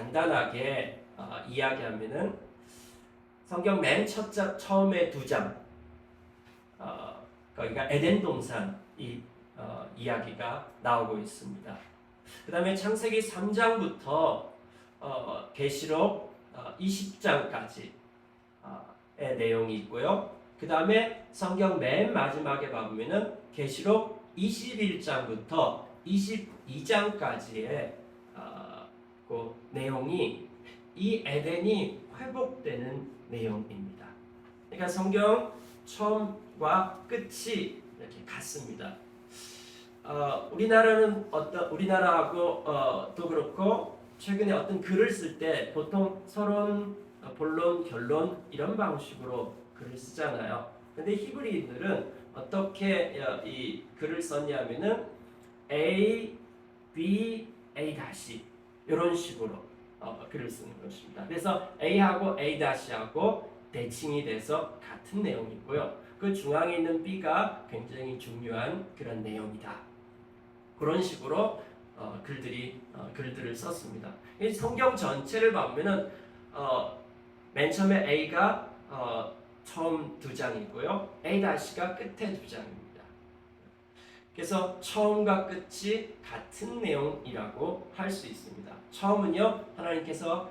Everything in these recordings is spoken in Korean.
간단하게 이야기하면은 성경 맨 처음에 2장 거기가 에덴 동산 이야기가 나오고 있습니다. 그 다음에 창세기 3장부터 계시록 20장까지의 내용이 있고요. 그 다음에 성경 맨 마지막에 보면은 계시록 21장부터 22장까지의 그 내용이 이 에덴이 회복되는 내용입니다. 그러니까 성경 처음과 끝이 이렇게 같습니다. 우리나라하고 또 그렇고 최근에 어떤 글을 쓸 때 보통 서론, 본론, 결론 이런 방식으로 글을 쓰잖아요. 근데 히브리인들은 어떻게 이 글을 썼냐면은 A, B, A 다시 이런 식으로 글을 쓰는 것입니다. 그래서 A하고 A 다시하고 대칭이 돼서 같은 내용이고요. 그 중앙에 있는 B가 굉장히 중요한 그런 내용이다. 그런 식으로 글들을 썼습니다. 성경 전체를 보면은 맨 처음에 A가 처음 2장이고요. A-가 끝에 2장입니다. 그래서 처음과 끝이 같은 내용이라고 할 수 있습니다. 처음은요, 하나님께서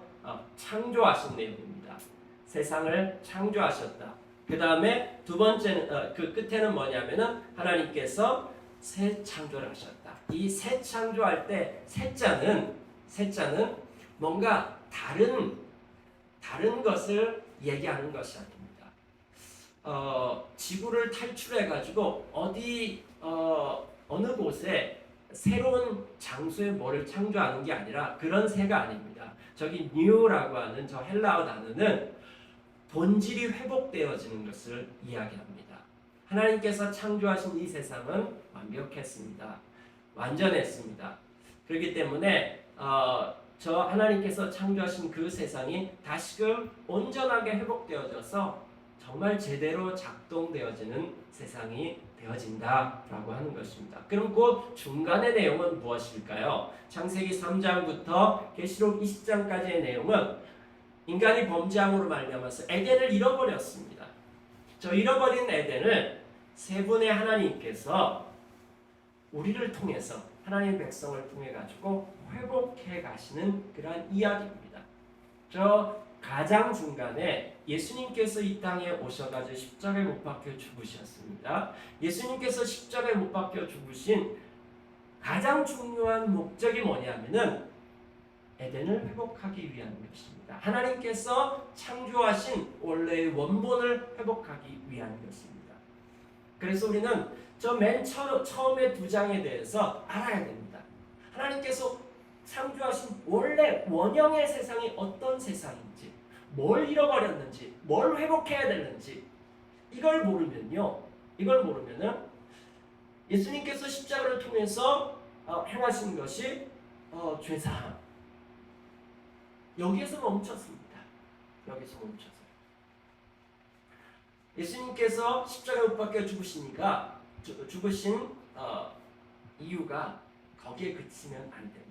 창조하신 내용입니다. 세상을 창조하셨다. 그 다음에 두 번째는 그 끝에는 뭐냐면은 하나님께서 새 창조를 하셨다. 이 새 창조할 때 새자는 뭔가 다른 것을 얘기하는 것이 아닙니다. 지구를 탈출해가지고 어느 곳에 새로운 장소에 뭐를 창조하는 게 아니라 그런 새가 아닙니다. 저기 뉴라고 하는 저 헬라어 단어는 본질이 회복되어지는 것을 이야기합니다. 하나님께서 창조하신 이 세상은 완벽했습니다. 완전했습니다. 그렇기 때문에 저 하나님께서 창조하신 그 세상이 다시금 온전하게 회복되어져서 정말 제대로 작동되어지는 세상이 되어진다라고 하는 것입니다. 그럼 그 중간의 내용은 무엇일까요? 창세기 3장부터 계시록 20장까지의 내용은 인간이 범죄함으로 말미암아서 에덴을 잃어버렸습니다. 저 잃어버린 에덴을 세 분의 하나님께서 우리를 통해서 하나님의 백성을 통해 가지고 회복해 가시는 그러한 이야기입니다. 저 가장 중간에 예수님께서 이 땅에 오셔가지고 십자가에 못 박혀 죽으셨습니다. 예수님께서 십자가에 못 박혀 죽으신 가장 중요한 목적이 뭐냐면은 에덴을 회복하기 위한 것입니다. 하나님께서 창조하신 원래의 원본을 회복하기 위한 것입니다. 그래서 우리는 저 맨 처음에 2장에 대해서 알아야 됩니다. 하나님께서 창조하신 원래 원형의 세상이 어떤 세상인지, 뭘 잃어버렸는지, 뭘 회복해야 되는지 이걸 모르면은 예수님께서 십자가를 통해서 행하신 것이 죄사함. 여기에서 멈췄습니다. 여기서 멈춰서 예수님께서 십자가에 못 박혀 죽으신 이유가 거기에 그치면 안 됩니다.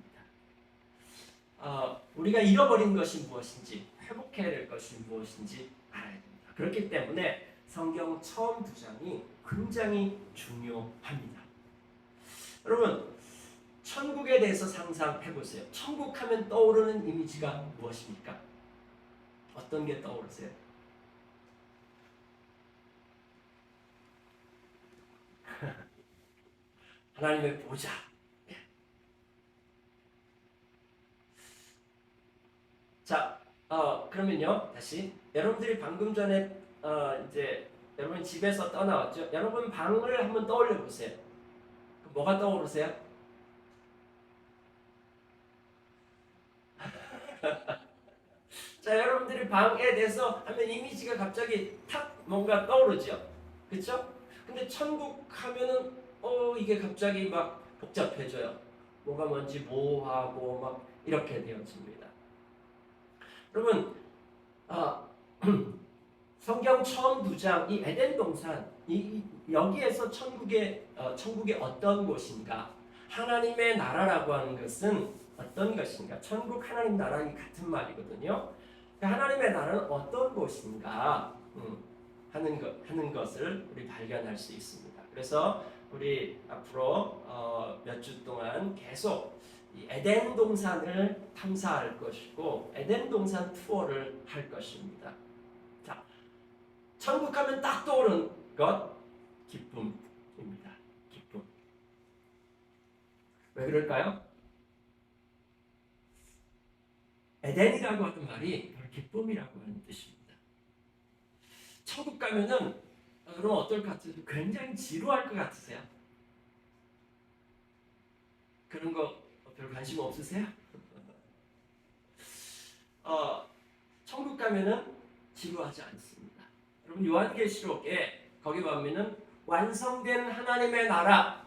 우리가 잃어버린 것이 무엇인지, 회복해야 될 것이 무엇인지 알아야 됩니다. 그렇기 때문에 성경 처음 2장이 굉장히 중요합니다. 여러분, 천국에 대해서 상상해 보세요. 천국 하면 떠오르는 이미지가 무엇입니까? 어떤 게 떠오르세요? 하나님의 보좌. 자, 그러면요, 다시 여러분들이 방금 전에 이제 여러분 집에서 떠나왔죠? 여러분 방을 한번 떠올려 보세요. 뭐가 떠오르세요? 자, 여러분들이 방에 대해서 하면 이미지가 갑자기 탁 뭔가 떠오르죠, 그렇죠? 근데 천국 하면은 이게 갑자기 막 복잡해져요. 뭐가 뭔지 모호하고 막 이렇게 되어집니다. 여러분, 성경 처음 2장 이 에덴 동산 여기에서 천국이 어떤 곳인가? 하나님의 나라라고 하는 것은 어떤 것인가? 천국 하나님 나라는 같은 말이거든요. 하나님의 나라는 어떤 곳인가 하는 것을 우리 발견할 수 있습니다. 그래서 우리 앞으로 몇 주 동안 계속 이 에덴 동산을 탐사할 것이고 에덴 동산 투어를 할 것입니다. 자, 천국 하면 딱 떠오르는 것 기쁨입니다. 기쁨. 왜 그럴까요? 에덴이라고 하는 말이 바로 기쁨이라고 하는 뜻입니다. 천국 가면은 그럼 어떨 것 같으세요? 굉장히 지루할 것 같으세요? 그런 거 별 관심 없으세요? 천국 가면은 지루하지 않습니다. 여러분 요한계시록에 거기 보면은 완성된 하나님의 나라.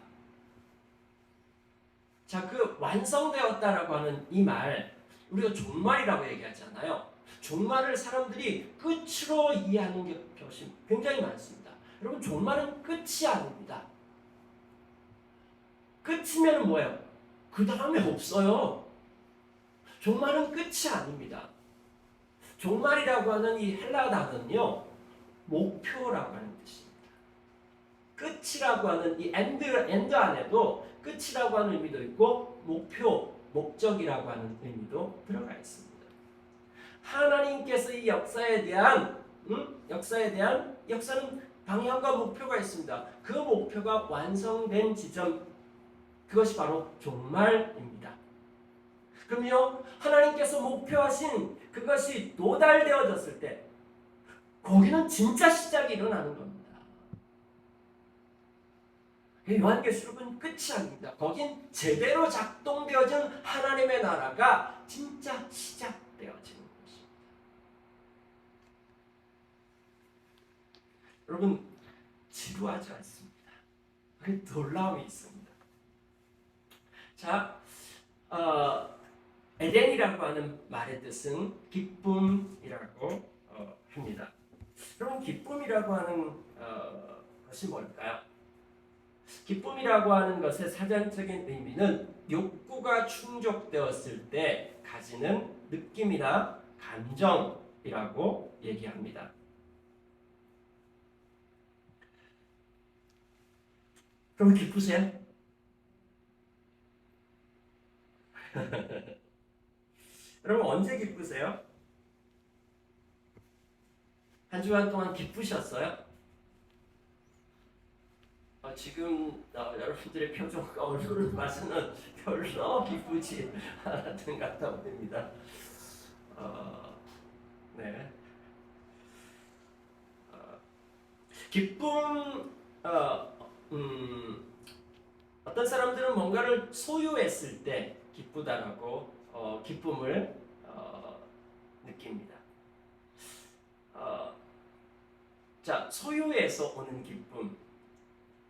자, 그 완성되었다라고 하는 이 말 우리가 종말이라고 얘기하잖아요. 종말을 사람들이 끝으로 이해하는 것이 굉장히 많습니다. 여러분 종말은 끝이 아닙니다. 끝이면 뭐예요? 그 다음에 없어요. 종말은 끝이 아닙니다. 종말이라고 하는 이 헬라 단어는요, 목표라고 하는 뜻입니다. 끝이라고 하는 이 엔드 안에도 끝이라고 하는 의미도 있고 목표, 목적이라고 하는 의미도 들어가 있습니다. 하나님께서 이 역사는 방향과 목표가 있습니다. 그 목표가 완성된 지점, 그것이 바로 종말입니다. 그럼요, 하나님께서 목표하신 그것이 도달되어졌을 때 거기는 진짜 시작이 일어나는 겁니다. 요한계시록은 끝이 아닙니다. 거긴 제대로 작동되어진 하나님의 나라가 진짜 시작되어지는 것입니다. 여러분 지루하지 않습니다. 놀라움이 있습니다. 자, 에덴이라고 하는 말의 뜻은 기쁨이라고 합니다. 그럼 기쁨이라고 하는 것이 뭘까요? 기쁨이라고 하는 것의 사전적인 의미는 욕구가 충족되었을 때 가지는 느낌이나 감정이라고 얘기합니다. 그럼 기쁘세요? 여러분 언제 기쁘세요? 한 주간 동안 기쁘셨어요? 지금 여러분들의 표정과 얼굴을 봐서는 별로 기쁘지 않았던 것 같아 보입니다. 네. 기쁨, 어떤 사람들은 뭔가를 소유했을 때 기쁘다라고 기쁨을 느낍니다. 자, 소유에서 오는 기쁨.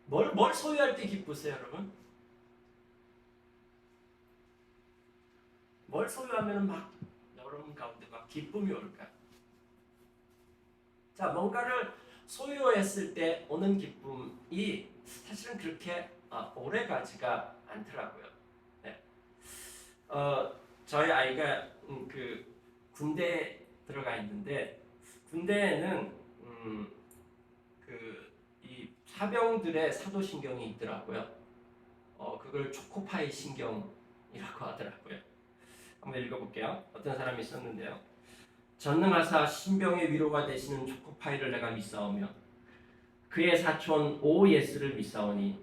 뭘 소유할 때 기쁘세요, 여러분? 뭘 소유하면 막 여러분 가운데 막 기쁨이 올까요? 자, 뭔가를 소유했을 때 오는 기쁨이 사실은 그렇게 오래 가지가 않더라고요. 네. 저희 아이가 그 군대에 들어가 있는데 군대에는 이 사병들의 사도신경이 있더라고요. 그걸 초코파이 신경이라고 하더라고요. 한번 읽어볼게요. 어떤 사람이 썼는데요. 전능하사 신병의 위로가 되시는 초코파이를 내가 믿사오며 그의 사촌 오예스를 믿사오니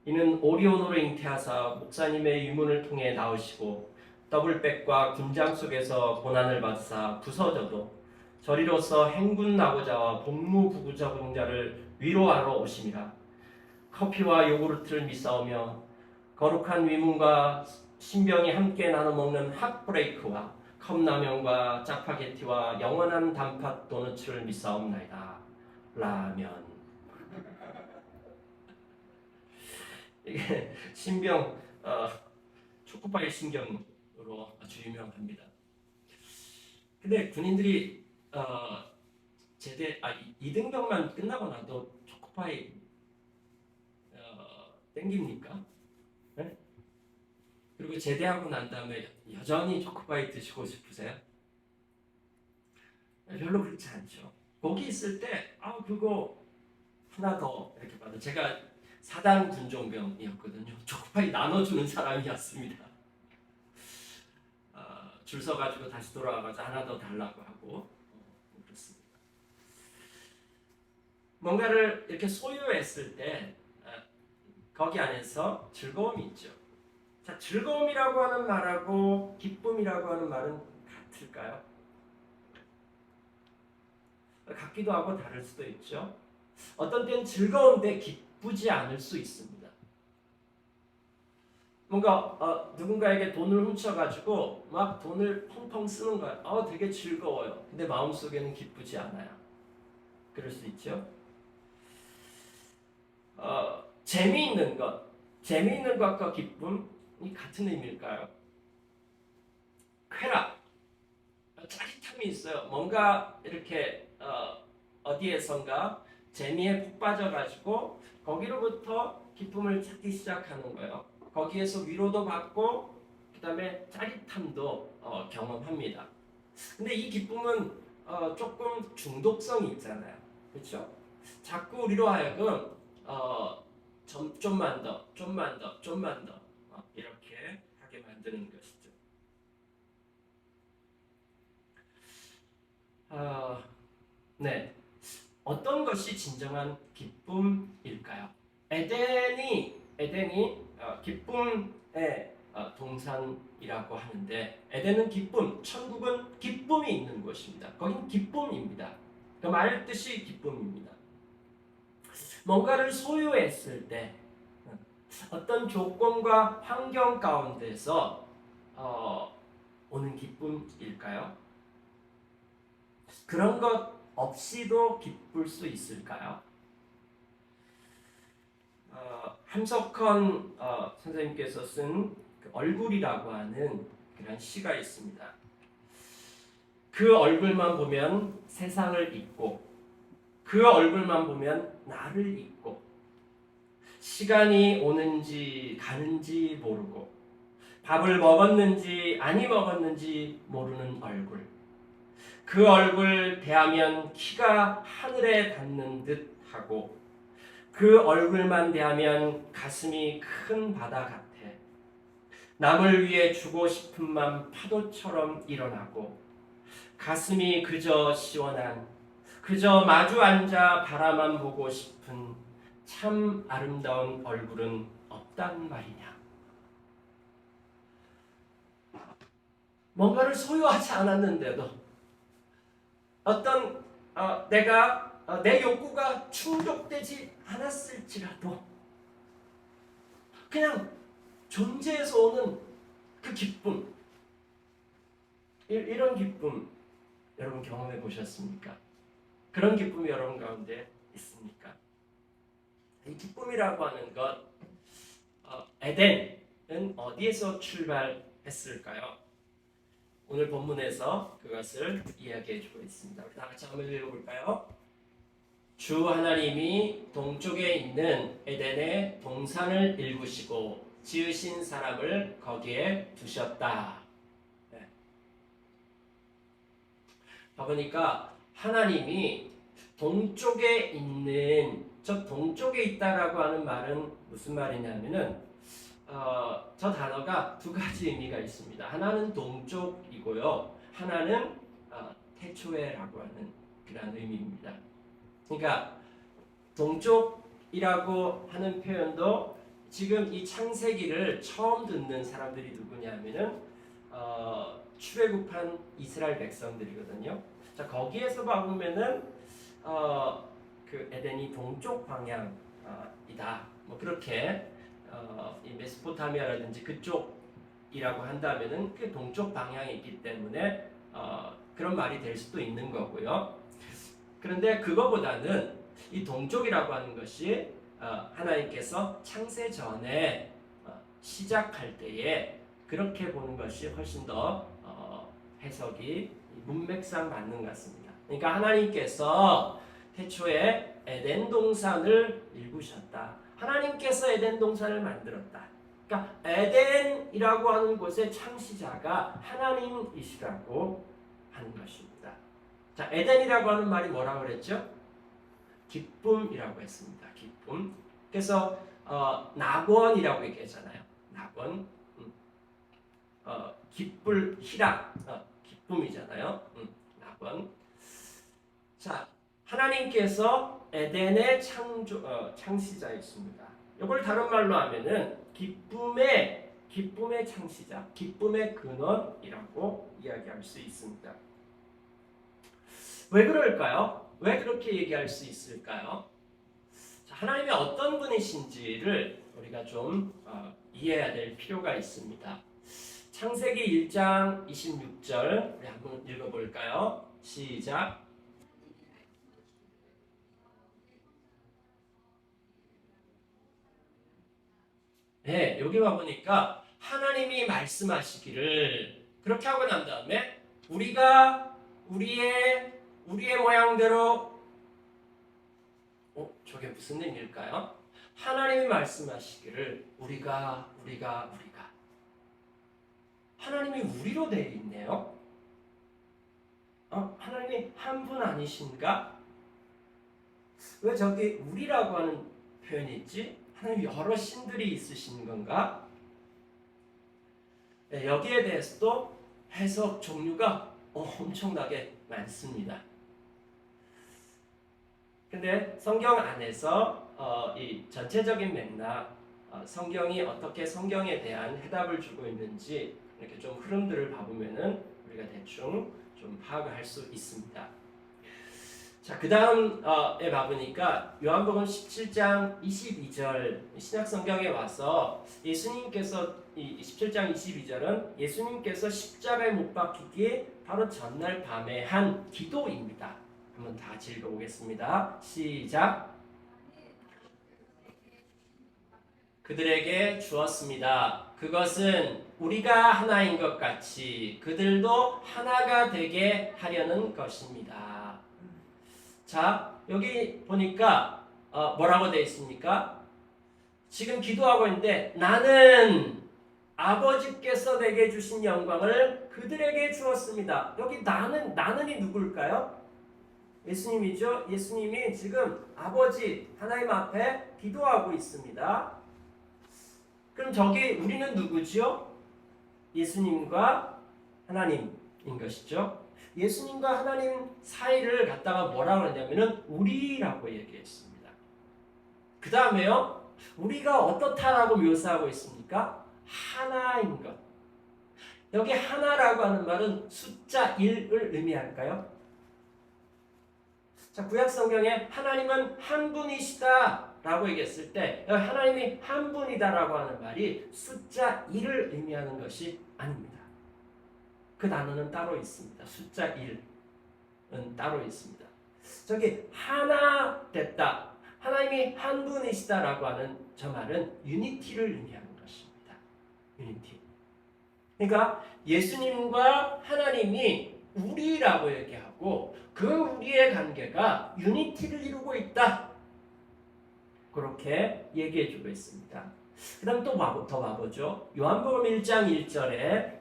이는 오리온으로 잉태하사 목사님의 유문을 통해 나오시고 더블백과 군장 속에서 고난을 받사 부서져도 저리로서 행군 나고자와 복무부구자공자를 위로하러 오심이라. 커피와 요구르트를 믿사오며 거룩한 위문과 신병이 함께 나눠 먹는 핫브레이크와 컵라면과 짜파게티와 영원한 단팥 도너츠를 믿사옵나이다. 라면. 이게 신병 초코파이 신경으로 아주 유명합니다. 근데 군인들이 이등병만 끝나고 나도 초코파이 땡깁니까? 네? 그리고 제대하고 난 다음에 여전히 초코파이 드시고 싶으세요? 별로 그렇지 않죠. 거기 있을 때 그거 하나 더 이렇게 받아. 제가 사단 군종병이었거든요. 초코파이 나눠주는 사람이었습니다. 줄 서가지고 다시 돌아와가지고 하나 더 달라고 하고 그렇습니다. 뭔가를 이렇게 소유했을 때 거기 안에서 즐거움이 있죠. 자, 즐거움이라고 하는 말하고 기쁨이라고 하는 말은 같을까요? 같기도 하고 다를 수도 있죠. 어떤 때는 즐거운데 기쁘지 않을 수 있습니다. 뭔가 누군가에게 돈을 훔쳐가지고 막 돈을 펑펑 쓰는 거야. 되게 즐거워요. 근데 마음속에는 기쁘지 않아요. 그럴 수 있죠. 재미있는 것과 기쁨이 같은 의미일까요? 쾌락, 짜릿함이 있어요. 뭔가 이렇게 어디에선가 재미에 푹 빠져가지고 거기로부터 기쁨을 찾기 시작하는 거예요. 거기에서 위로도 받고 그 다음에 짜릿함도 경험합니다. 근데 이 기쁨은 조금 중독성이 있잖아요. 그렇죠? 자꾸 우리로 하여금 좀만 더 이렇게 하게 만드는 것이죠. 네. 어떤 것이 진정한 기쁨일까요? 에덴이 기쁨의 동산이라고 하는데 에덴은 기쁨, 천국은 기쁨이 있는 곳입니다. 거긴 기쁨입니다. 그 말 뜻이 기쁨입니다. 뭔가를 소유했을 때 어떤 조건과 환경 가운데서 오는 기쁨일까요? 그런 것 없이도 기쁠 수 있을까요? 함석헌 선생님께서 쓴 그 얼굴이라고 하는 그런 시가 있습니다. 그 얼굴만 보면 세상을 잊고 그 얼굴만 보면 나를 잊고 시간이 오는지 가는지 모르고 밥을 먹었는지 아니 먹었는지 모르는 얼굴. 그 얼굴 대하면 키가 하늘에 닿는 듯 하고 그 얼굴만 대하면 가슴이 큰 바다 같아. 남을 위해 주고 싶은 맘 파도처럼 일어나고 가슴이 그저 시원한 그저 마주 앉아 바라만 보고 싶은 참 아름다운 얼굴은 없단 말이냐. 뭔가를 소유하지 않았는데도 어떤 내가 내 욕구가 충족되지 않았을지라도 그냥 존재에서 오는 그 기쁨, 이런 기쁨 여러분 경험해 보셨습니까? 그런 기쁨이 여러분 가운데 있습니까? 이 기쁨이라고 하는 것, 에덴은 어디에서 출발했을까요? 오늘 본문에서 그것을 이야기해 주고 있습니다. 우리 다 같이 한번 읽어볼까요? 주 하나님이 동쪽에 있는 에덴의 동산을 일구시고 지으신 사람을 거기에 두셨다. 네. 봐보니까 하나님이 동쪽에 있는, 저 동쪽에 있다라고 하는 말은 무슨 말이냐면은 저 단어가 두 가지 의미가 있습니다. 하나는 동쪽이고요. 하나는 태초에라고 하는 그런 의미입니다. 그러니까 동쪽이라고 하는 표현도 지금 이 창세기를 처음 듣는 사람들이 누구냐면은 출애굽한 이스라엘 백성들이거든요. 자, 거기에서 봐보면은 그 에덴이 동쪽 방향이다. 뭐 그렇게 이 메소포타미아라든지 그쪽이라고 한다면은 그 동쪽 방향이 있기 때문에 그런 말이 될 수도 있는 거고요. 그런데 그거보다는 이 동쪽이라고 하는 것이 하나님께서 창세 전에 시작할 때에 그렇게 보는 것이 훨씬 더 해석이 문맥상 맞는 것 같습니다. 그러니까 하나님께서 태초에 에덴 동산을 일구셨다. 하나님께서 에덴 동산을 만들었다. 그러니까 에덴이라고 하는 곳의 창시자가 하나님이시라고 하는 것입니다. 자, 에덴이라고 하는 말이 뭐라고 그랬죠? 기쁨이라고 했습니다. 기쁨. 그래서 낙원이라고 얘기하잖아요. 낙원. 기쁠 희락. 기쁨이잖아요. 낙원. 자, 하나님께서 에덴의 창시자이십니다. 이걸 다른 말로 하면은 기쁨의 창시자, 기쁨의 근원이라고 이야기할 수 있습니다. 왜 그럴까요? 왜 그렇게 얘기할 수 있을까요? 자, 하나님이 어떤 분이신지를 우리가 좀 이해해야 될 필요가 있습니다. 창세기 1장 26절 우리 한번 읽어볼까요? 시작. 네, 여기 와보니까 하나님이 말씀하시기를 그렇게 하고 난 다음에 우리가 우리의 모양대로 저게 무슨 의미일까요? 하나님이 말씀하시기를 우리가 하나님이 우리로 되어 있네요. 하나님이 한 분 아니신가? 왜 저기 우리라고 하는 표현이 있지? 하나님 여러 신들이 있으신 건가? 네, 여기에 대해서도 해석 종류가 엄청나게 많습니다. 근데 성경 안에서 이 전체적인 맥락, 성경이 어떻게 성경에 대한 해답을 주고 있는지 이렇게 좀 흐름들을 봐보면은 우리가 대충 좀 파악을 할 수 있습니다. 자, 그 다음에 봐보니까 요한복음 17장 22절 신약성경에 와서 예수님께서 이 17장 22절은 예수님께서 십자가에 못 박히기 바로 전날 밤에 한 기도입니다. 한번 다 같이 읽어보겠습니다. 시작. 그들에게 주었습니다. 그것은 우리가 하나인 것 같이 그들도 하나가 되게 하려는 것입니다. 자, 여기 보니까 뭐라고 되어 있습니까? 지금 기도하고 있는데 나는 아버지께서 내게 주신 영광을 그들에게 주었습니다. 여기 나는이 누굴까요? 예수님이죠. 예수님이 지금 아버지 하나님 앞에 기도하고 있습니다. 그럼 저기 우리는 누구죠? 예수님과 하나님인 것이죠. 예수님과 하나님 사이를 갖다가 뭐라고 하냐면은 우리라고 얘기했습니다. 그 다음에요. 우리가 어떻다라고 묘사하고 있습니까? 하나인 것. 여기 하나라고 하는 말은 숫자 1을 의미할까요? 자, 구약 성경에 하나님은 한 분이시다 라고 얘기했을 때 하나님이 한 분이다라고 하는 말이 숫자 1을 의미하는 것이 아닙니다. 그 단어는 따로 있습니다. 숫자 1은 따로 있습니다. 저기 하나 됐다. 하나님이 한 분이시다라고 하는 저 말은 유니티를 의미하는 것입니다. 유니티. 그러니까 예수님과 하나님이 우리라고 얘기하고 그 우리의 관계가 유니티를 이루고 있다. 그렇게 얘기해주고 있습니다. 그 다음 또 더 봐보죠. 요한복음 1장 1절에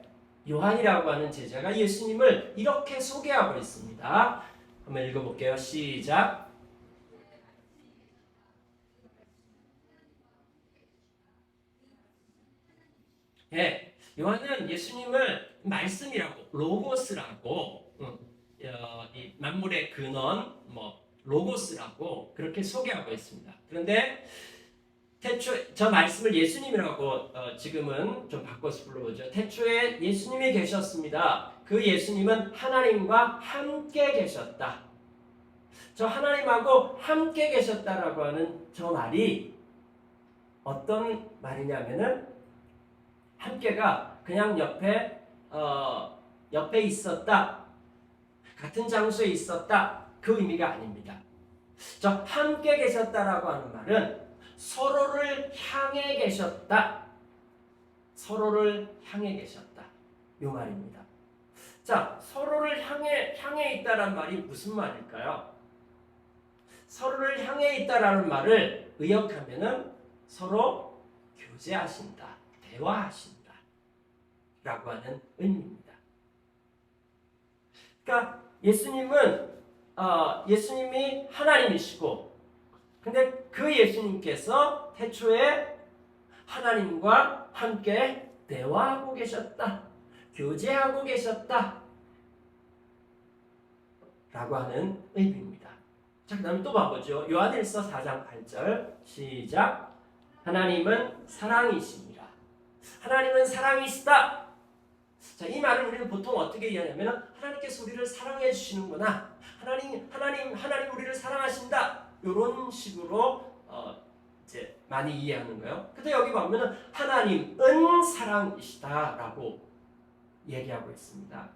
요한이라고 하는 제자가 예수님을 이렇게 소개하고 있습니다. 한번 읽어볼게요. 시작. 예, 요한은 예수님을 말씀이라고, 로고스라고, 이 만물의 근원, 로고스라고 그렇게 소개하고 있습니다. 그런데 태초에 저 말씀을 예수님이라고 지금은 좀 바꿔서 불러보죠. 태초에 예수님이 계셨습니다. 그 예수님은 하나님과 함께 계셨다. 저 하나님하고 함께 계셨다라고 하는 저 말이 어떤 말이냐면은 함께가 그냥 옆에 있었다. 같은 장소에 있었다. 그 의미가 아닙니다. 저 함께 계셨다라고 하는 말은 서로를 향해 계셨다. 서로를 향해 계셨다. 이 말입니다. 자, 서로를 향해 있다란 말이 무슨 말일까요? 서로를 향해 있다라는 말을 의역하면은 서로 교제하신다, 대화하신다 라고 하는 의미입니다. 그러니까 예수님이 하나님이시고, 근데 그 예수님께서 태초에 하나님과 함께 대화하고 계셨다, 교제하고 계셨다 라고 하는 의미입니다. 자, 그 다음에 또 봐보죠. 요한일서 4장 8절 시작. 하나님은 사랑이십니다. 하나님은 사랑이시다. 자, 이 말을 우리는 보통 어떻게 이해하냐면, 하나님께서 우리를 사랑해 주시는구나, 하나님 우리를 사랑하신다, 이런 식으로 이제 많이 이해하는 거예요. 근데 여기 보면 하나님은 사랑이시다라고 얘기하고 있습니다.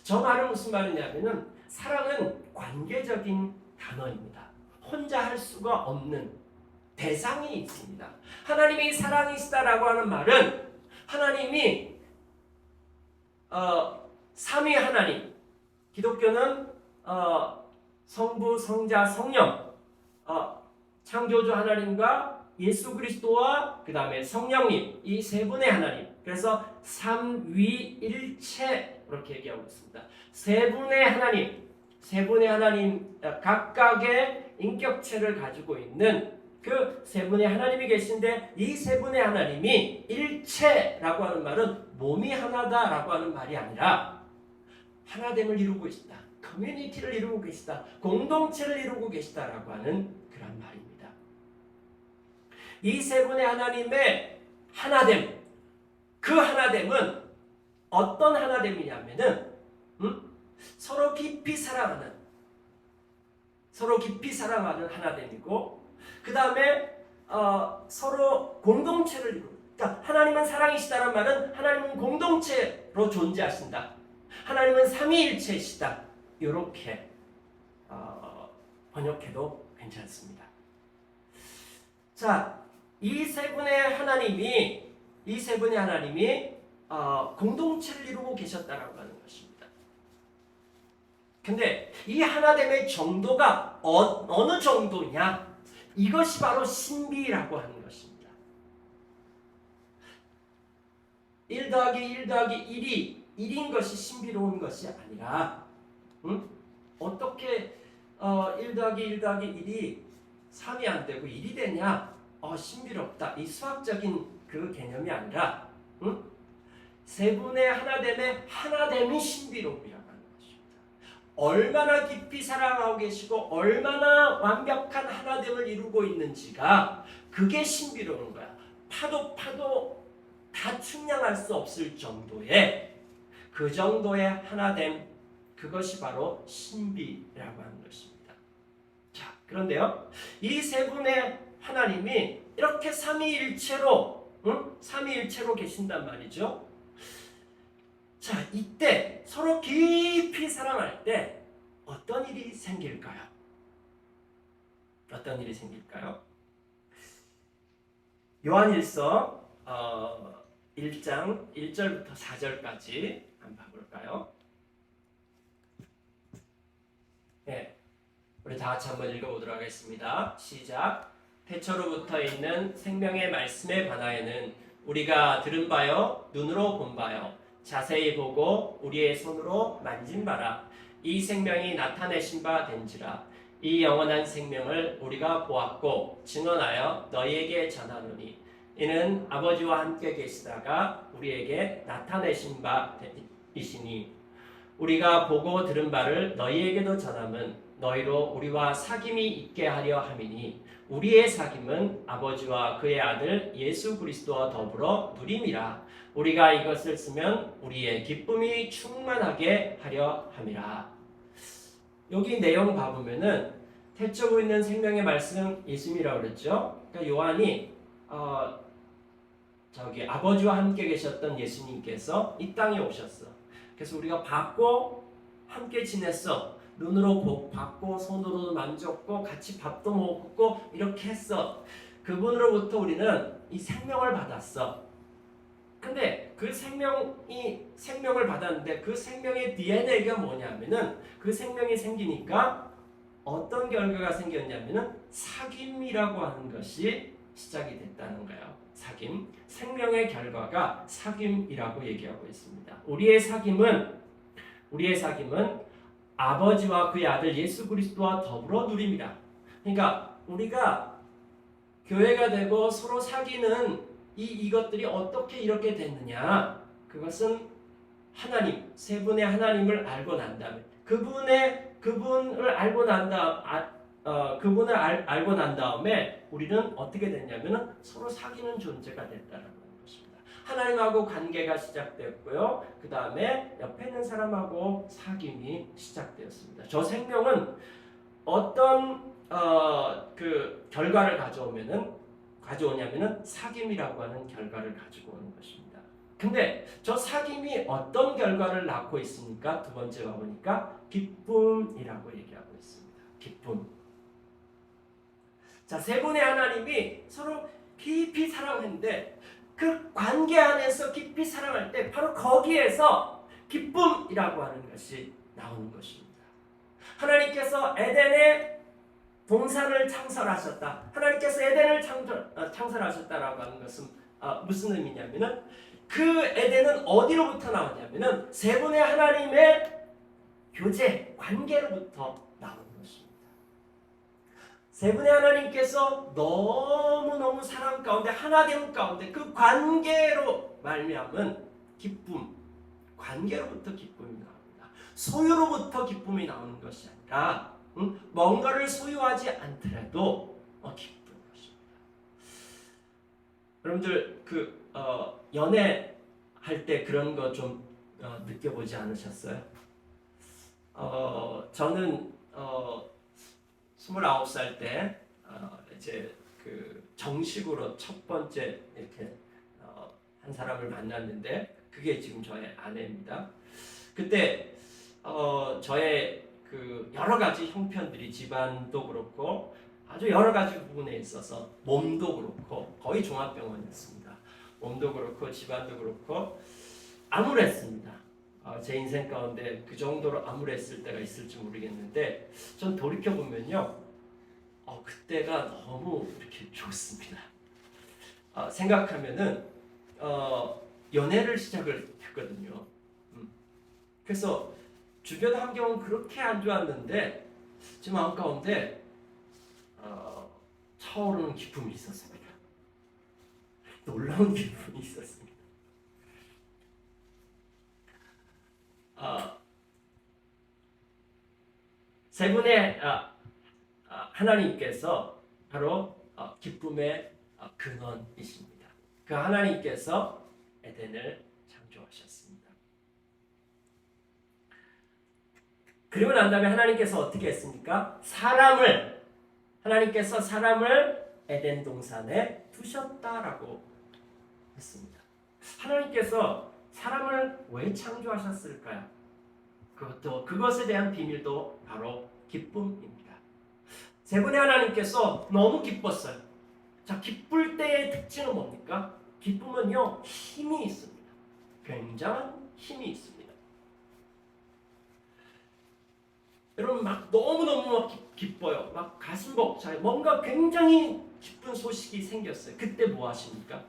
저 말은 무슨 말이냐면은, 사랑은 관계적인 단어입니다. 혼자 할 수가 없는 대상이 있습니다. 하나님이 사랑이시다라고 하는 말은, 하나님이 삼위 하나님, 기독교는 성부, 성자, 성령, 창조주 하나님과 예수 그리스도와 그 다음에 성령님, 이 세 분의 하나님, 그래서 삼위일체 이렇게 얘기하고 있습니다. 세 분의 하나님 각각의 인격체를 가지고 있는 그 세 분의 하나님이 계신데, 이 세 분의 하나님이 일체라고 하는 말은 몸이 하나다라고 하는 말이 아니라 하나됨을 이루고 계시다, 커뮤니티를 이루고 계시다, 공동체를 이루고 계시다라고 하는 그런 말입니다. 이 세 분의 하나님의 하나됨, 그 하나됨은 어떤 하나됨이냐면은 서로 깊이 사랑하는 하나됨이고, 그 다음에 서로 공동체를 이루고, 그러니까 하나님은 사랑이시다는 말은 하나님은 공동체로 존재하신다, 하나님은 삼위일체이시다, 이렇게 번역해도 괜찮습니다. 자, 이 세 분의 하나님이 공동체를 이루고 계셨다라고 하는 것입니다. 근데 이 하나됨의 정도가 어느 정도냐? 이것이 바로 신비라고 하는 것입니다. 1 더하기 1 더하기 1이 1인 것이 신비로운 것이 아니라, 어떻게 1 더하기 1 더하기 1이 3이 안 되고 1이 되냐? 신비롭다. 이 수학적인 그 개념이 아니라, 세 분의 하나됨이 신비로움이라고 하는 것입니다. 얼마나 깊이 사랑하고 계시고 얼마나 완벽한 하나됨을 이루고 있는지가, 그게 신비로운 거야. 파도 다 측량할 수 없을 정도의, 그 정도의 하나됨, 그것이 바로 신비라고 하는 것입니다. 자, 그런데요, 이 세 분의 하나님이 이렇게 삼위일체로 계신단 말이죠. 자, 이때 서로 깊이 사랑할 때 어떤 일이 생길까요? 요한일서 1장 1절부터 4절까지 한번 봐볼까요? 네, 우리 다 같이 한번 읽어보도록 하겠습니다. 시작. 태초로부터 있는 생명의 말씀에 관하여는 우리가 들은 바요, 눈으로 본 바요, 자세히 보고 우리의 손으로 만진 바라. 이 생명이 나타내신 바 된지라. 이 영원한 생명을 우리가 보았고 증언하여 너희에게 전하노니, 이는 아버지와 함께 계시다가 우리에게 나타내신 바 이시니, 우리가 보고 들은 바를 너희에게도 전함은 너희로 우리와 사귐이 있게 하려 함이니, 우리의 사귐은 아버지와 그의 아들 예수 그리스도와 더불어 누림이라. 우리가 이것을 쓰면 우리의 기쁨이 충만하게 하려 함이라. 여기 내용 봐보면은 태초에 있는 생명의 말씀 예수님이라고 그랬죠. 그러니까 요한이 아버지와 함께 계셨던 예수님께서 이 땅에 오셨어. 그래서 우리가 받고 함께 지냈어. 눈으로 봤고 손으로 만졌고 같이 밥도 먹고 이렇게 했어. 그분으로부터 우리는 이 생명을 받았어. 근데 그 생명을 받았는데, 그 생명의 DNA가 뭐냐면은, 그 생명이 생기니까 어떤 결과가 생겼냐면은 사귐이라고 하는 것이 시작이 됐다는 거예요. 사귐. 생명의 결과가 사귐이라고 얘기하고 있습니다. 우리의 사귐은 아버지와 그의 아들 예수 그리스도와 더불어 누립니다. 그러니까 우리가 교회가 되고 서로 사귀는 이것들이 어떻게 이렇게 됐느냐? 그것은 하나님, 세 분의 하나님을 알고 난 다음에 그분을 알고 난 알고 난 다음에 우리는 어떻게 됐냐면은 서로 사귀는 존재가 됐다는 것입니다. 하나님하고 관계가 시작되었고요. 그 다음에 옆에 있는 사람하고 사귐이 시작되었습니다. 저 생명은 어떤 그 결과를 가져오냐면은 사귐이라고 하는 결과를 가지고 오는 것입니다. 근데 저 사귐이 어떤 결과를 낳고 있습니까? 두 번째 와보니까 기쁨이라고 얘기하고 있습니다. 기쁨. 자, 세 분의 하나님이 서로 깊이 사랑했는데 그 관계 안에서 깊이 사랑할 때 바로 거기에서 기쁨이라고 하는 것이 나오는 것입니다. 하나님께서 에덴에 동산을 창설하셨다. 하나님께서 에덴을 창설하셨다라고 하는 것은 무슨 의미냐면은 그 에덴은 어디로부터 나오냐면은 세 분의 하나님의 교제, 관계로부터 나오는 것입니다. 세 분의 하나님께서 너무너무 사랑 가운데 하나됨 가운데 그 관계로 말미암은 기쁨, 관계로부터 기쁨이 나옵니다. 소유로부터 기쁨이 나오는 것이 아니라 뭔가를 소유하지 않더라도 기쁜 것입니다. 여러분들 연애할 때 그런 거 좀 느껴보지 않으셨어요? 저는 29살 때 이제 그 정식으로 첫 번째 이렇게 한 사람을 만났는데 그게 지금 저의 아내입니다. 그때 저의 그 여러 가지 형편들이 집안도 그렇고 아주 여러 가지 부분에 있어서 몸도 그렇고 거의 종합병원이었습니다. 몸도 그렇고 집안도 그렇고 암울했습니다. 제 인생 가운데 그 정도로 암울했을 때가 있을지 모르겠는데 전 돌이켜보면요 그때가 너무 이렇게 좋습니다. 생각하면은 연애를 시작을 했거든요. 그래서 주변 환경은 그렇게 안 좋았는데 제 마음 가운데 차오르는 기쁨이 있었습니다. 놀라운 기쁨이 있었습니다. 세 분의 하나님께서 바로 기쁨의 근원이십니다. 그 하나님께서 에덴을 창조하셨습니다. 그리고 난 다음에 하나님께서 어떻게 했습니까? 하나님께서 사람을 에덴 동산에 두셨다라고 했습니다. 하나님께서 사람을 왜 창조하셨을까요? 그것에 대한 비밀도 바로 기쁨입니다. 세 분의 하나님께서 너무 기뻤어요. 자, 기쁠 때의 특징은 뭡니까? 기쁨은요, 힘이 있습니다. 굉장한 힘이 있습니다. 여러분 막 너무너무 막 기뻐요. 막 가슴 벅차요. 뭔가 굉장히 기쁜 소식이 생겼어요. 그때 뭐 하십니까?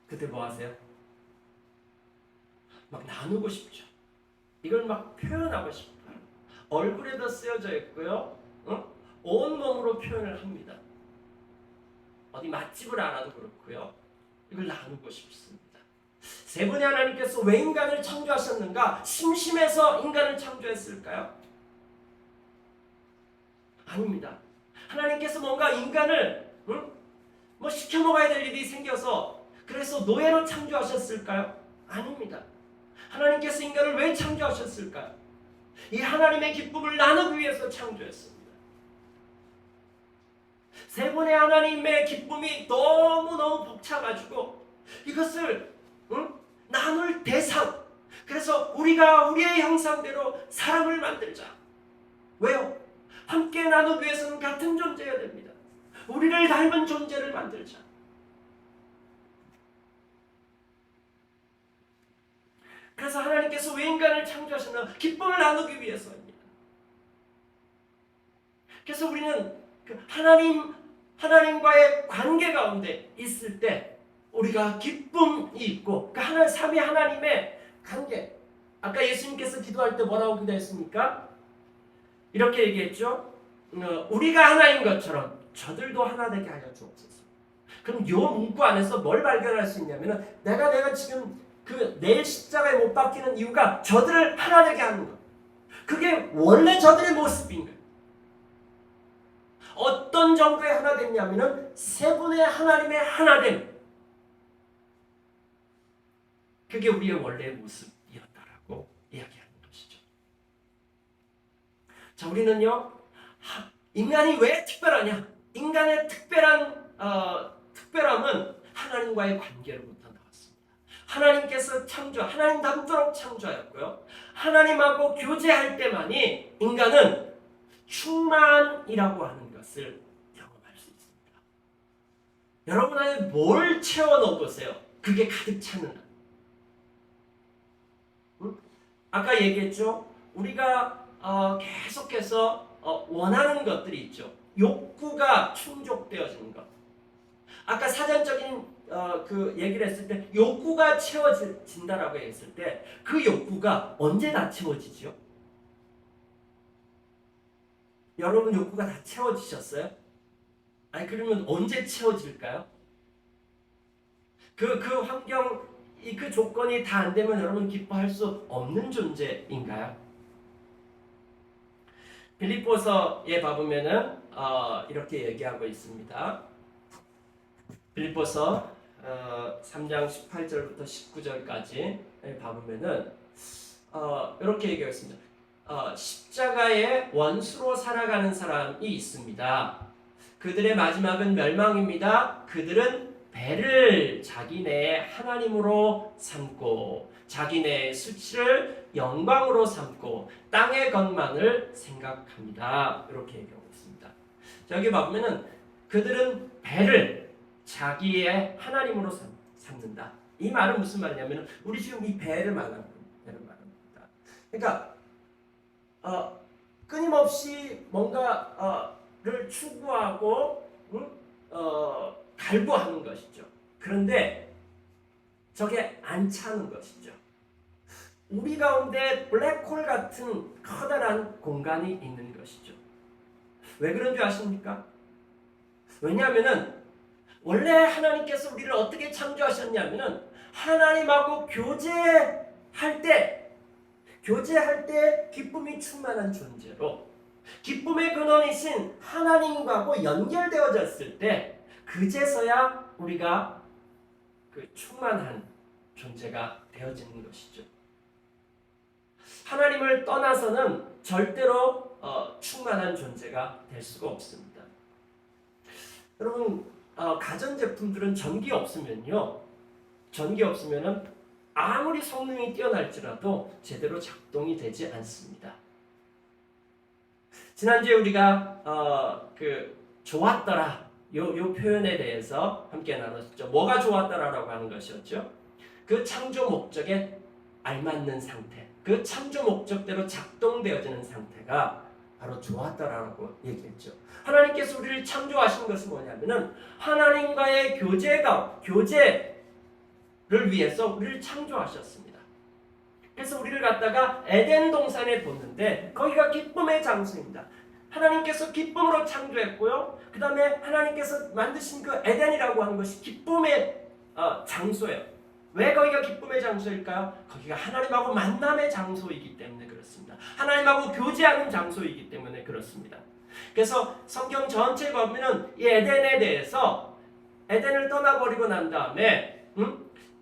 그때 뭐 하세요? 막 나누고 싶죠. 이걸 막 표현하고 싶어요. 얼굴에도 쓰여져 있고요. 온 몸으로 표현을 합니다. 어디 맛집을 알아도 그렇고요. 이걸 나누고 싶습니다. 세 분의 하나님께서 왜 인간을 창조하셨는가? 심심해서 인간을 창조했을까요? 아닙니다. 하나님께서 뭔가 인간을 뭐 시켜 먹어야 될 일이 생겨서 그래서 노예로 창조하셨을까요? 아닙니다. 하나님께서 인간을 왜 창조하셨을까요? 이 하나님의 기쁨을 나누기 위해서 창조했습니다. 세 분의 하나님의 기쁨이 너무너무 벅차가지고 이것을 나눌 대상. 그래서 우리가 우리의 형상대로 사람을 만들자. 왜요? 함께 나누기 위해서는 같은 존재여야 됩니다. 우리를 닮은 존재를 만들자. 그래서 하나님께서 왜 인간을 창조하셨나? 기쁨을 나누기 위해서입니다. 그래서 우리는 하나님과의 관계 가운데 있을 때 우리가 기쁨이 있고 그 삼위 하나님의 관계. 아까 예수님께서 기도할 때 뭐라고 기도했습니까? 이렇게 얘기했죠. 우리가 하나인 것처럼 저들도 하나 되게 하여 주옵소서. 그럼 요 문구 안에서 뭘 발견할 수 있냐면은 내가 지금 내일 십자가에 못 박히는 이유가 저들을 하나 되게 하는 것. 그게 원래 저들의 모습인 거예요. 어떤 정도의 하나 됐냐면은 세 분의 하나님의 하나됨. 그게 우리의 원래의 모습이었다라고 이야기하는 것이죠. 자, 우리는요, 인간이 왜 특별하냐? 인간의 특별함은 하나님과의 관계로부터 나왔습니다. 하나님께서 하나님 닮도록 창조하였고요. 하나님하고 교제할 때만이 인간은 충만이라고 하는 것을 경험할 수 있습니다. 여러분 안에 뭘 채워넣어 보세요. 그게 가득 차는 한. 아까 얘기했죠. 우리가 계속해서 원하는 것들이 있죠. 욕구가 충족되어지는 것. 아까 사전적인 그 얘기를 했을 때 욕구가 채워진다라고 했을 때 그 욕구가 언제 다 채워지죠? 여러분 욕구가 다 채워지셨어요? 아니 그러면 언제 채워질까요? 그 환경, 그 조건이 다 안 되면 여러분 기뻐할 수 없는 존재인가요? 빌립보서에 봐보면은 이렇게 얘기하고 있습니다. 빌립보서 3장 18절부터 19절까지 봐보면은 이렇게 얘기하고 있습니다. 십자가의 원수로 살아가는 사람이 있습니다. 그들의 마지막은 멸망입니다. 그들은 배를 자기네의 하나님으로 삼고 자기네의 수치를 영광으로 삼고 땅의 것만을 생각합니다. 이렇게 얘기하고 있습니다. 여기 보면은 그들은 배를 자기의 하나님으로 삼는다. 이 말은 무슨 말이냐면 우리 지금 이 배를 말합니다. 그러니까 끊임없이 뭔가를 추구하고 갈구하는 것이죠. 그런데 저게 안 차는 것이죠. 우리 가운데 블랙홀 같은 커다란 공간이 있는 것이죠. 왜 그런 줄 아십니까? 왜냐하면은 원래 하나님께서 우리를 어떻게 창조하셨냐면은 하나님하고 교제할 때 기쁨이 충만한 존재로 기쁨의 근원이신 하나님과고 연결되어졌을 때 그제서야 우리가 그 충만한 존재가 되어지는 것이죠. 하나님을 떠나서는 절대로 충만한 존재가 될 수가 없습니다. 여러분 가전제품들은 전기 없으면은 아무리 성능이 뛰어날지라도 제대로 작동이 되지 않습니다. 지난주에 우리가 좋았더라 요 표현에 대해서 함께 나눴죠. 뭐가 좋았더라라고 하는 것이었죠. 그 창조 목적에 알맞는 상태, 그 창조 목적대로 작동되어지는 상태가 바로 좋았더라라고 얘기했죠. 하나님께서 우리를 창조하신 것은 뭐냐면은 하나님과의 교제를 위해서 우리를 창조하셨습니다. 그래서 우리를 갖다가 에덴 동산에 뒀는데 거기가 기쁨의 장소입니다. 하나님께서 기쁨으로 창조했고요. 그 다음에 하나님께서 만드신 그 에덴이라고 하는 것이 기쁨의 장소예요. 왜 거기가 기쁨의 장소일까요? 거기가 하나님하고 만남의 장소이기 때문에 그렇습니다. 하나님하고 교제하는 장소이기 때문에 그렇습니다. 그래서 성경 전체에 보면은 이 에덴에 대해서 에덴을 떠나버리고 난 다음에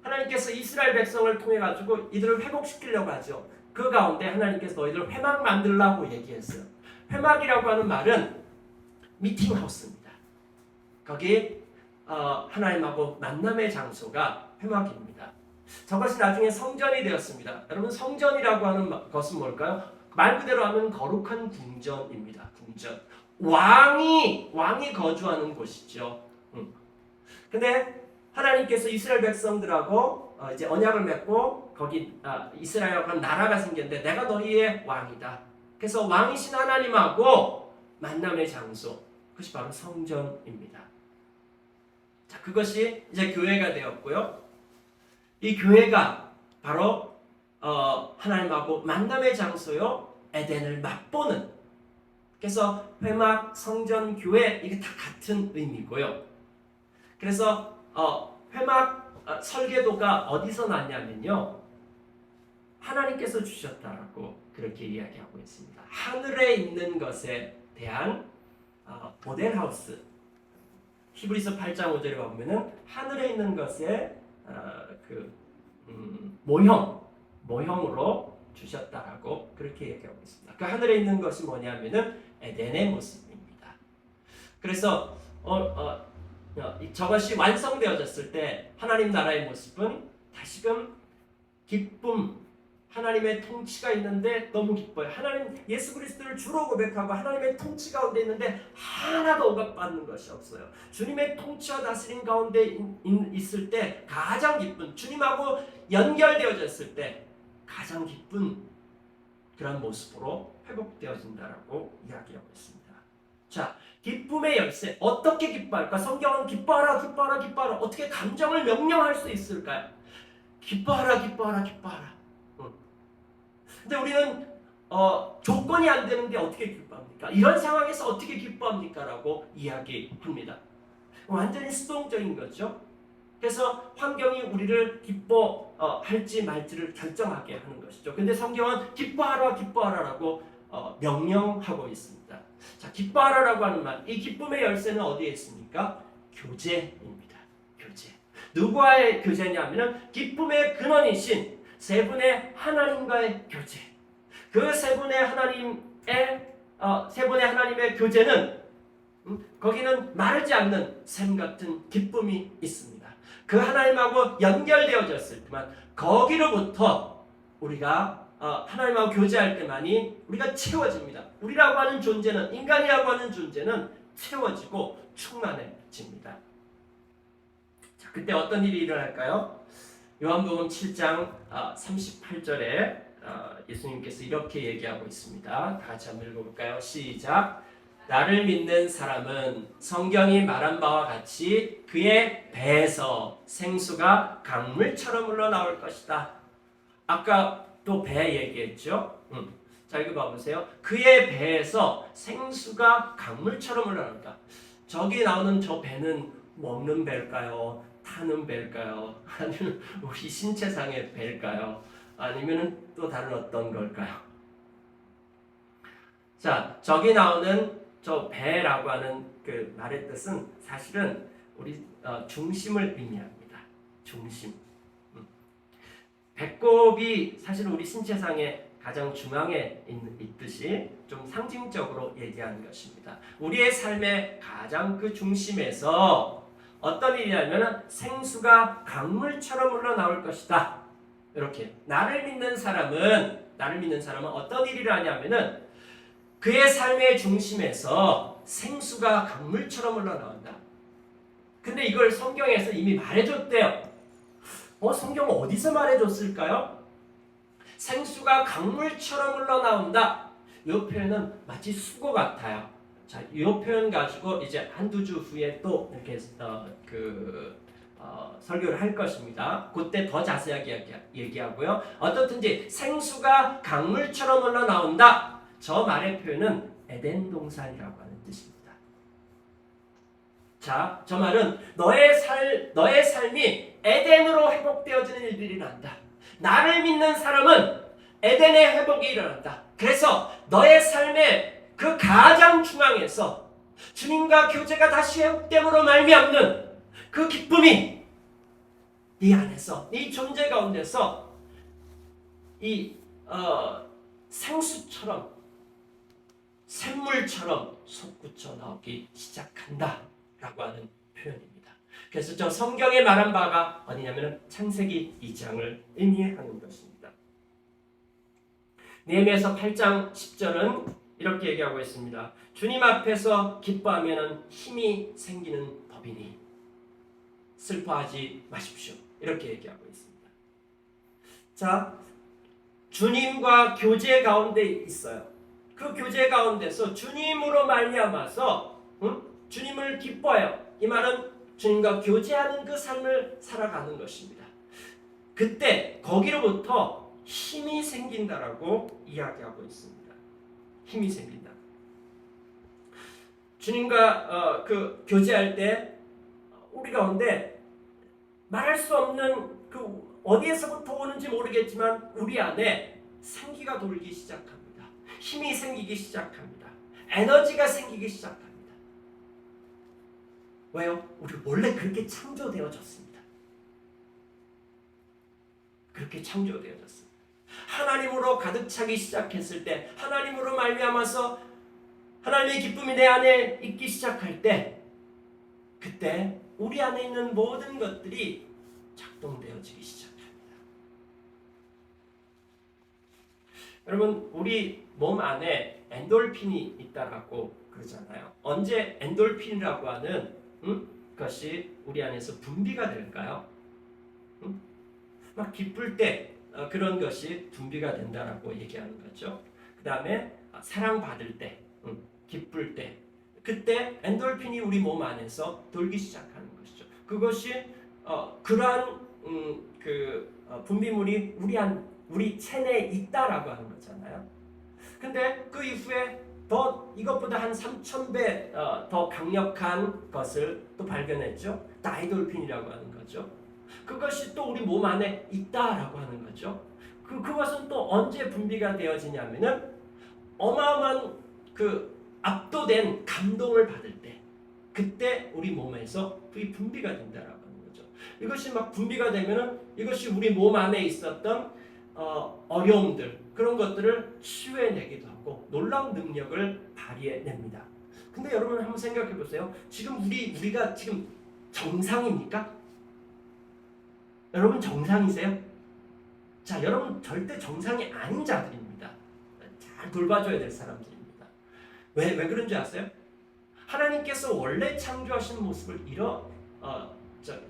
하나님께서 이스라엘 백성을 통해 가지고 이들을 회복시키려고 하죠. 그 가운데 하나님께서 너희들을 회막 만들라고 얘기했어요. 회막이라고 하는 말은 미팅하우스입니다. 거기 하나님하고 만남의 장소가 회막입니다. 저것이 나중에 성전이 되었습니다. 여러분 성전이라고 하는 것은 뭘까요? 말 그대로 하면 거룩한 궁전입니다. 궁전. 왕이 거주하는 곳이죠. 근데 하나님께서 이스라엘 백성들하고 이제 언약을 맺고 거기 이스라엘하고 한 나라가 생겼는데 내가 너희의 왕이다. 그래서 왕이신 하나님하고 만남의 장소, 그것이 바로 성전입니다. 자, 그것이 이제 교회가 되었고요. 이 교회가 바로 하나님하고 만남의 장소요, 에덴을 맛보는. 그래서 회막, 성전, 교회 이게 다 같은 의미고요. 그래서 회막 설계도가 어디서 났냐면요, 하나님께서 주셨다라고 그렇게 이야기하고 있습니다. 하늘에 있는 것에 대한 모델하우스. 히브리서 8장 5절에 보면은 하늘에 있는 것에 모형으로 주셨다라고 그렇게 얘기하고 있습니다. 그 하늘에 있는 것이 뭐냐면은 에덴의 모습입니다. 그래서 저것이 완성되어졌을 때 하나님 나라의 모습은 다시금 기쁨, 하나님의 통치가 있는데 너무 기뻐요. 하나님 예수 그리스도를 주로 고백하고 하나님의 통치 가운데 있는데 하나도 억압받는 것이 없어요. 주님의 통치와 다스림 가운데 있을 때 가장 기쁜, 주님하고 연결되어졌을 때 가장 기쁜 그런 모습으로 회복되어진다라고 이야기하고 있습니다. 자, 기쁨의 열쇠, 어떻게 기뻐할까? 성경은 기뻐하라, 기뻐하라, 기뻐하라. 어떻게 감정을 명령할 수 있을까요? 기뻐하라, 기뻐하라, 기뻐하라. 근데 우리는 조건이 안 되는데 어떻게 기뻐합니까? 이런 상황에서 어떻게 기뻐합니까? 라고 이야기합니다. 완전히 수동적인 거죠. 그래서 환경이 우리를 기뻐할지 말지를 결정하게 하는 것이죠. 근데 성경은 기뻐하라, 기뻐하라라고 명령하고 있습니다. 자, 기뻐하라라고 하는 말, 이 기쁨의 열쇠는 어디에 있습니까? 교제입니다. 교제. 누구와의 교제냐면은 기쁨의 근원이신 세 분의 하나님과의 교제. 그 세 분의 하나님의 교제는 거기는 마르지 않는 샘 같은 기쁨이 있습니다. 그 하나님하고 연결되어졌을 때만 거기로부터 우리가 하나님하고 교제할 때만이 우리가 채워집니다. 우리라고 하는 존재는, 인간이라고 하는 존재는 채워지고 충만해집니다. 자, 그때 어떤 일이 일어날까요? 요한복음 7장 38절에 예수님께서 이렇게 얘기하고 있습니다. 다 같이 한번 읽어볼까요? 시작. 나를 믿는 사람은 성경이 말한 바와 같이 그의 배에서 생수가 강물처럼 흘러나올 것이다. 아까 또 배 얘기했죠? 자, 이거 봐보세요. 그의 배에서 생수가 강물처럼 흘러나온다. 저기 나오는 저 배는 먹는 배일까요? 타는 배일까요? 아니면 우리 신체상의 배일까요? 아니면 또 다른 어떤 걸까요? 자, 저기 나오는 저 배라고 하는 그 말의 뜻은 사실은 우리 중심을 의미합니다. 중심. 배꼽이 사실 우리 신체상의 가장 중앙에 있듯이 좀 상징적으로 얘기하는 것입니다. 우리의 삶의 가장 그 중심에서 어떤 일이냐면 생수가 강물처럼 흘러나올 것이다. 이렇게 나를 믿는 사람은 어떤 일을 하냐면은 그의 삶의 중심에서 생수가 강물처럼 흘러나온다. 근데 이걸 성경에서 이미 말해줬대요. 성경은 어디서 말해줬을까요? 생수가 강물처럼 흘러나온다. 이 표현은 마치 수고 같아요. 자, 이 표현 가지고 이제 한두 주 후에 또 이렇게 설교를 할 것입니다. 그때 더 자세하게 얘기하고요. 어떻든지 생수가 강물처럼 흘러나온다. 저 말의 표현은 에덴 동산이라고 하는 뜻입니다. 자, 저 말은 너의 삶이 에덴으로 회복되어지는 일들이 난다. 나를 믿는 사람은 에덴의 회복이 일어난다. 그래서 너의 삶의 그 가장 중앙에서 주님과 교제가 다시 회복됨으로 말미암는 그 기쁨이 네 안에서, 네 존재 가운데서 이 생수처럼, 샘물처럼 솟구쳐 나오기 시작한다 라고 하는 표현입니다. 그래서 저 성경에 말한 바가 어디냐면 창세기 2장을 의미하는 것입니다. 느헤미야서 8장 10절은 이렇게 얘기하고 있습니다. 주님 앞에서 기뻐하면 힘이 생기는 법이니 슬퍼하지 마십시오. 이렇게 얘기하고 있습니다. 자, 주님과 교제 가운데 있어요. 그 교제 가운데서 주님으로 말미암아서 응? 주님을 기뻐해요. 이 말은 주님과 교제하는 그 삶을 살아가는 것입니다. 그때 거기로부터 힘이 생긴다라고 이야기하고 있습니다. 힘이 생긴다. 주님과 그 교제할 때 우리 가운데 말할 수 없는 그 어디에서부터 오는지 모르겠지만 우리 안에 생기가 돌기 시작합니다. 힘이 생기기 시작합니다. 에너지가 생기기 시작합니다. 왜요? 우리 원래 그렇게 창조되어졌습니다. 그렇게 창조되어졌습니다. 하나님으로 가득 차기 시작했을 때, 하나님으로 말미암아서 하나님의 기쁨이 내 안에 있기 시작할 때, 그때 우리 안에 있는 모든 것들이 작동되어지기 시작합니다. 여러분, 우리 몸 안에 엔돌핀이 있다라고 그러잖아요. 언제 엔돌핀이라고 하는 것이 우리 안에서 분비가 될까요? 막 기쁠 때 그런 것이 분비가 된다라고 얘기하는 거죠. 그 다음에 사랑받을 때, 기쁠 때, 그때 엔돌핀이 우리 몸 안에서 돌기 시작하는 것이죠. 그것이 그러한 분비물이 우리 체내에 있다라고 하는 거잖아요. 근데 그 이후에 더 이것보다 한 3,000배 더 강력한 것을 또 발견했죠. 다이돌핀이라고 하는 거죠. 그것이 또 우리 몸 안에 있다라고 하는 거죠. 그것은 또 언제 분비가 되어지냐면은 어마어마한 그 압도된 감동을 받을 때, 그때 우리 몸에서 그게 분비가 된다라고 하는 거죠. 이것이 막 분비가 되면은 이것이 우리 몸 안에 있었던 어려움들, 그런 것들을 치유해내기도 하고 놀라운 능력을 발휘해냅니다. 근데 여러분 한번 생각해 보세요. 지금 우리가 지금 정상입니까? 여러분 정상이세요? 자, 여러분 절대 정상이 아닌 자들입니다. 잘 돌봐줘야 될 사람들입니다. 왜 그런 줄 아세요? 하나님께서 원래 창조하신 모습을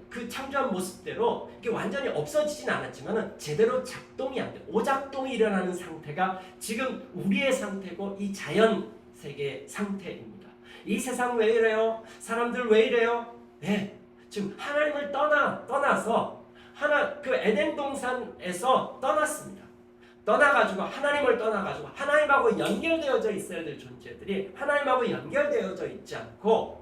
그 창조한 모습대로 이게 완전히 없어지진 않았지만 제대로 작동이 안 돼. 오작동이 일어나는 상태가 지금 우리의 상태고 이 자연 세계의 상태입니다. 이 세상 왜 이래요? 사람들 왜 이래요? 네, 지금 하나님을 떠나서 그 에덴 동산에서 떠났습니다. 떠나가지고 하나님을 떠나가지고 하나님하고 연결되어져 있어야 될 존재들이 하나님하고 연결되어져 있지 않고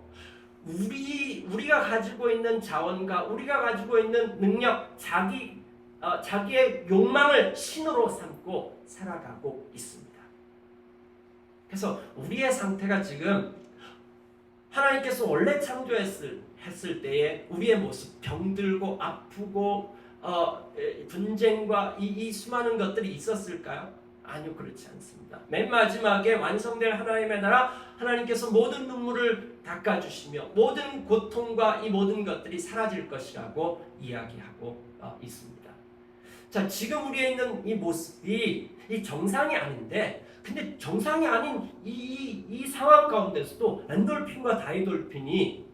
우리가 가지고 있는 자원과 우리가 가지고 있는 능력, 자기의 욕망을 신으로 삼고 살아가고 있습니다. 그래서 우리의 상태가 지금 하나님께서 원래 창조했을 때에 우리의 모습, 병들고 아프고 분쟁과 이 수많은 것들이 있었을까요? 아니요, 그렇지 않습니다. 맨 마지막에 완성될 하나님의 나라, 하나님께서 모든 눈물을 닦아주시며 모든 고통과 이 모든 것들이 사라질 것이라고 이야기하고 있습니다. 자, 지금 우리에 있는 이 모습이 이 정상이 아닌데, 근데 정상이 아닌 이 상황 가운데서도 엔돌핀과 다이돌핀이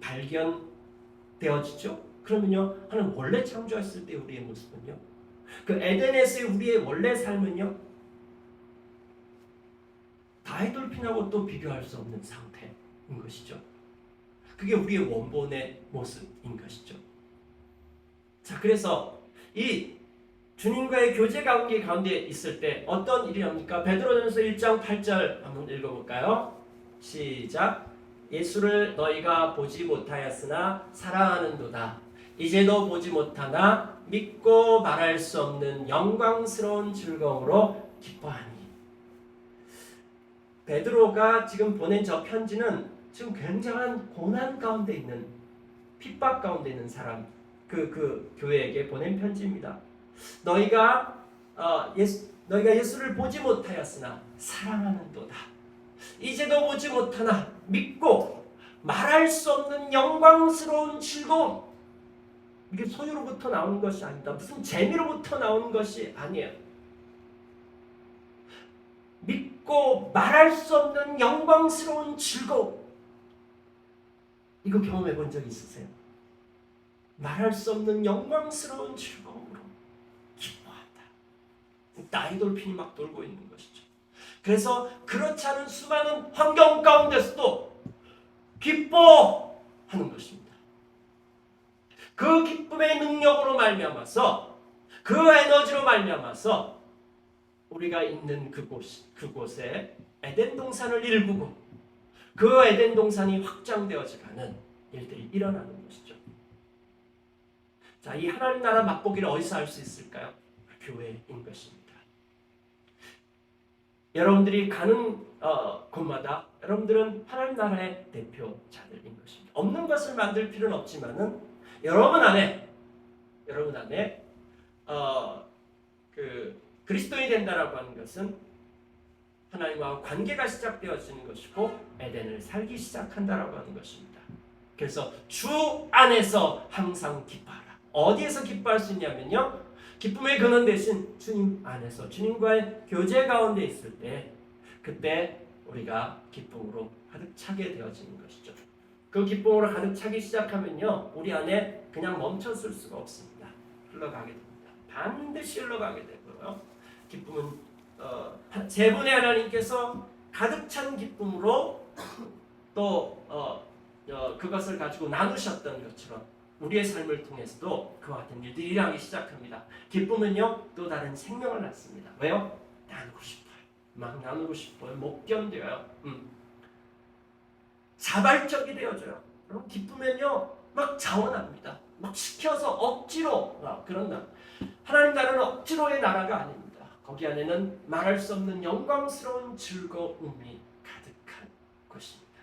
발견되어지죠. 그러면요, 하나님 원래 창조했을 때 우리의 모습은요, 그 에덴에서의 우리의 원래 삶은요, 다이돌핀하고 또 비교할 수 없는 상태인 것이죠. 그게 우리의 원본의 모습인 것이죠. 자, 그래서 이 주님과의 교제 관계 가운데 있을 때 어떤 일이 납니까? 베드로전서 1장 8절 한번 읽어볼까요? 시작. 예수를 너희가 보지 못하였으나 사랑하는도다. 이제도 보지 못하나 믿고 말할 수 없는 영광스러운 즐거움으로 기뻐하니. 베드로가 지금 보낸 저 편지는 지금 굉장한 고난 가운데 있는, 핍박 가운데 있는 사람, 그 교회에게 보낸 편지입니다. 너희가 예수를 보지 못하였으나 사랑하는도다. 이제도 보지 못하나 믿고 말할 수 없는 영광스러운 즐거움. 이게 소유로부터 나오는 것이 아니다. 무슨 재미로부터 나오는 것이 아니에요. 믿고 말할 수 없는 영광스러운 즐거움. 이거 경험해 본 적 있으세요? 말할 수 없는 영광스러운 즐거움으로 기뻐한다. 다이돌핀이 막 돌고 있는 것이죠. 그래서 그렇지 않은 수많은 환경 가운데서도 기뻐하는 것입니다. 그 기쁨의 능력으로 말미암아서 그 에너지로 말미암아서 우리가 있는 그곳에 에덴 동산을 일구고 그 에덴 동산이 확장되어져가는 일들이 일어나는 것이죠. 자, 이 하나님 나라 맛보기를 어디서 할 수 있을까요? 교회인 것입니다. 여러분들이 가는 곳마다 여러분들은 하나님 나라의 대표자들인 것입니다. 없는 것을 만들 필요는 없지만은 여러분 안에 그 그리스도인이 된다라고 하는 것은 하나님과 관계가 시작되어지는 것이고 에덴을 살기 시작한다라고 하는 것입니다. 그래서 주 안에서 항상 기뻐하라. 어디에서 기뻐할 수 있냐면요. 기쁨의 근원 대신 주님 안에서 주님과의 교제 가운데 있을 때 그때 우리가 기쁨으로 가득 차게 되어지는 것이죠. 그 기쁨으로 가득 차기 시작하면요. 우리 안에 그냥 멈췄을 수가 없습니다. 흘러가게 됩니다. 반드시 흘러가게 되고요. 기쁨은 세 분의 하나님께서 가득 찬 기쁨으로 또 그것을 가지고 나누셨던 것처럼 우리의 삶을 통해서도 그와 같은 일들이 일어나기 시작합니다. 기쁨은요 또 다른 생명을 낳습니다. 왜요? 나누고 싶어요. 막 나누고 싶어요. 못 견뎌요. 자발적이 되어져요. 그럼 기쁘면요 막 자원합니다. 막 시켜서 억지로 그런다. 하나님 나라는 억지로의 나라가 아닙니다. 거기 안에는 말할 수 없는 영광스러운 즐거움이 가득한 것입니다.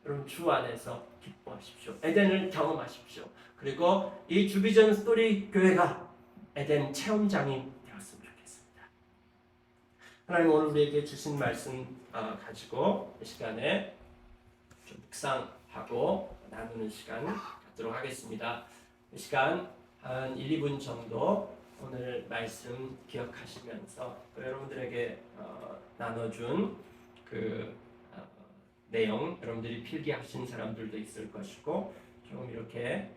여러분 주 안에서 기뻐하십시오. 에덴을 경험하십시오. 그리고 이 주비전 스토리 교회가 에덴 체험장이 되었으면 좋겠습니다. 하나님 오늘 우리에게 주신 말씀 가지고 이 시간에 좀 묵상하고 나누는 시간 갖도록 하겠습니다. 이 시간 한 1, 2분 정도 오늘 말씀 기억하시면서 또 여러분들에게 나눠준 그 내용 여러분들이 필기하신 사람들도 있을 것이고 좀 이렇게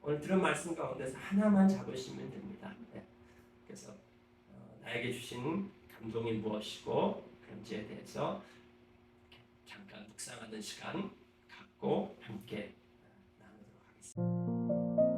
오늘 들은 말씀 가운데서 하나만 잡으시면 됩니다. 네. 그래서 나에게 주신 감동이 무엇이고 그런지에 대해서 잠깐 묵상하는 시간 갖고 함께 나누도록 하겠습니다.